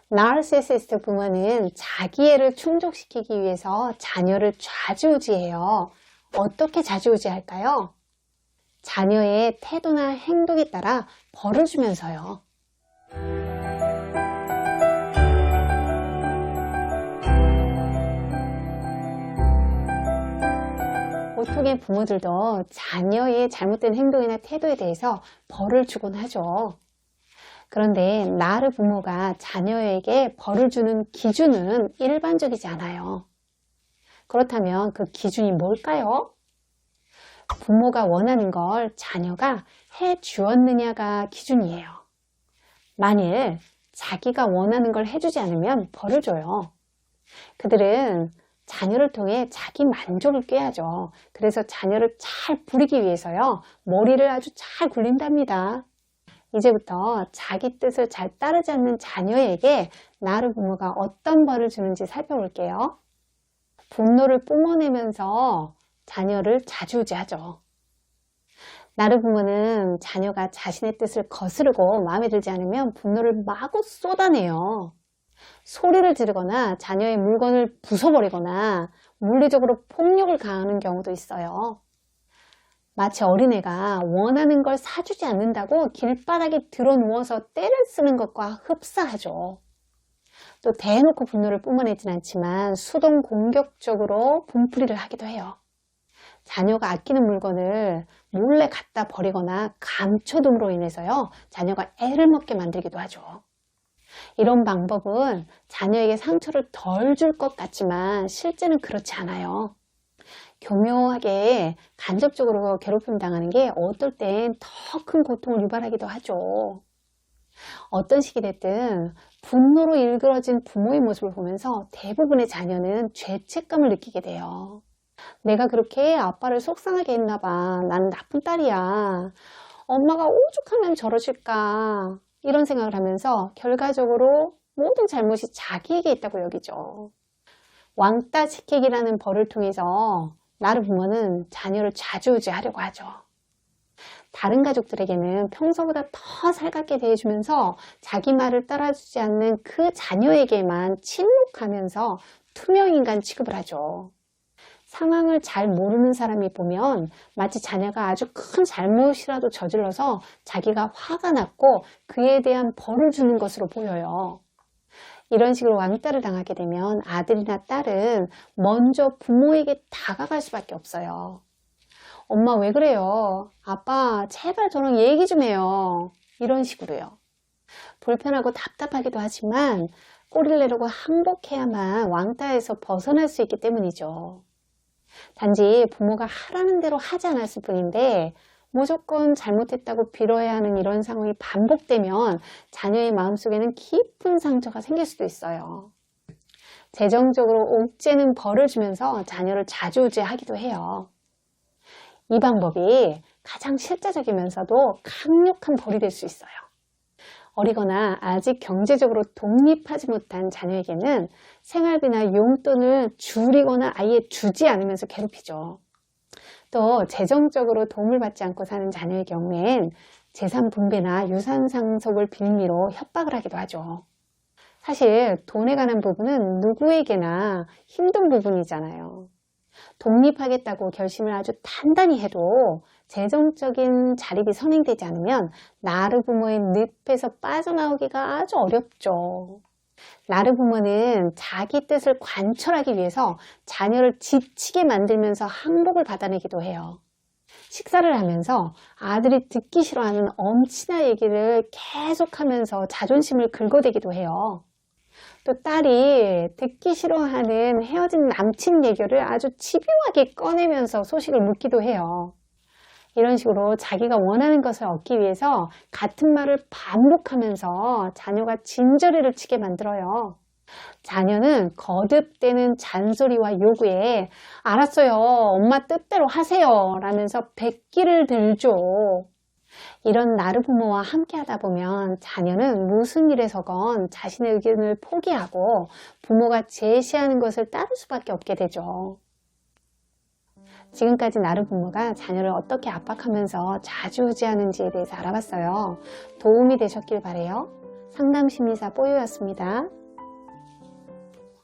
나르시시스트 부모는 자기애를 충족시키기 위해서 자녀를 좌지우지해요. 어떻게 좌지우지할까요? 자녀의 태도나 행동에 따라 벌을 주면서요. 보통의 부모들도 자녀의 잘못된 행동이나 태도에 대해서 벌을 주곤 하죠. 그런데 나르 부모가 자녀에게 벌을 주는 기준은 일반적이지 않아요. 그렇다면 그 기준이 뭘까요? 부모가 원하는 걸 자녀가 해 주었느냐가 기준이에요. 만일 자기가 원하는 걸 해주지 않으면 벌을 줘요. 그들은 자녀를 통해 자기 만족을 꾀하죠. 그래서 자녀를 잘 부리기 위해서요, 머리를 아주 잘 굴린답니다. 이제부터 자기 뜻을 잘 따르지 않는 자녀에게 나르 부모가 어떤 벌을 주는지 살펴볼게요. 분노를 뿜어내면서 자녀를 좌지우지하죠. 나르 부모는 자녀가 자신의 뜻을 거스르고 마음에 들지 않으면 분노를 마구 쏟아내요. 소리를 지르거나 자녀의 물건을 부숴버리거나 물리적으로 폭력을 가하는 경우도 있어요. 마치 어린애가 원하는 걸 사주지 않는다고 길바닥에 드러누워서 때를 쓰는 것과 흡사하죠. 또 대놓고 분노를 뿜어내진 않지만 수동 공격적으로 분풀이를 하기도 해요. 자녀가 아끼는 물건을 몰래 갖다 버리거나 감춰둠으로 인해서요, 자녀가 애를 먹게 만들기도 하죠. 이런 방법은 자녀에게 상처를 덜 줄 것 같지만 실제는 그렇지 않아요. 교묘하게 간접적으로 괴롭힘 당하는 게 어떨 땐 더 큰 고통을 유발하기도 하죠. 어떤 식이 됐든 분노로 일그러진 부모의 모습을 보면서 대부분의 자녀는 죄책감을 느끼게 돼요. 내가 그렇게 아빠를 속상하게 했나 봐. 나는 나쁜 딸이야. 엄마가 오죽하면 저러실까. 이런 생각을 하면서 결과적으로 모든 잘못이 자기에게 있다고 여기죠. 왕따 시키기라는 벌을 통해서 나르 부모는 자녀를 좌지우지하려고 하죠. 다른 가족들에게는 평소보다 더 살갑게 대해주면서 자기 말을 따라주지 않는 그 자녀에게만 침묵하면서 투명인간 취급을 하죠. 상황을 잘 모르는 사람이 보면 마치 자녀가 아주 큰 잘못이라도 저질러서 자기가 화가 났고 그에 대한 벌을 주는 것으로 보여요. 이런 식으로 왕따를 당하게 되면 아들이나 딸은 먼저 부모에게 다가갈 수밖에 없어요. 엄마 왜 그래요? 아빠 제발 저랑 얘기 좀 해요. 이런 식으로요. 불편하고 답답하기도 하지만 꼬리를 내려고 항복해야만 왕따에서 벗어날 수 있기 때문이죠. 단지 부모가 하라는 대로 하지 않았을 뿐인데 무조건 잘못했다고 빌어야 하는 이런 상황이 반복되면 자녀의 마음속에는 깊은 상처가 생길 수도 있어요. 재정적으로 옥죄는 벌을 주면서 자녀를 좌지우지하기도 해요. 이 방법이 가장 실제적이면서도 강력한 벌이 될 수 있어요. 어리거나 아직 경제적으로 독립하지 못한 자녀에게는 생활비나 용돈을 줄이거나 아예 주지 않으면서 괴롭히죠. 또 재정적으로 도움을 받지 않고 사는 자녀의 경우엔 재산 분배나 유산 상속을 빌미로 협박을 하기도 하죠. 사실 돈에 관한 부분은 누구에게나 힘든 부분이잖아요. 독립하겠다고 결심을 아주 단단히 해도 재정적인 자립이 선행되지 않으면 나르 부모의 늪에서 빠져나오기가 아주 어렵죠. 나르 부모는 자기 뜻을 관철하기 위해서 자녀를 지치게 만들면서 항복을 받아내기도 해요. 식사를 하면서 아들이 듣기 싫어하는 엄친아 얘기를 계속하면서 자존심을 긁어대기도 해요. 또 딸이 듣기 싫어하는 헤어진 남친 얘기를 아주 집요하게 꺼내면서 소식을 묻기도 해요. 이런 식으로 자기가 원하는 것을 얻기 위해서 같은 말을 반복하면서 자녀가 진저리를 치게 만들어요. 자녀는 거듭되는 잔소리와 요구에 알았어요, 엄마 뜻대로 하세요 라면서 백기를 들죠. 이런 나르 부모와 함께 하다 보면 자녀는 무슨 일에서건 자신의 의견을 포기하고 부모가 제시하는 것을 따를 수밖에 없게 되죠. 지금까지 나르 부모가 자녀를 어떻게 압박하면서 좌지우지하는지에 대해서 알아봤어요. 도움이 되셨길 바라요. 상담심리사 뽀요였습니다.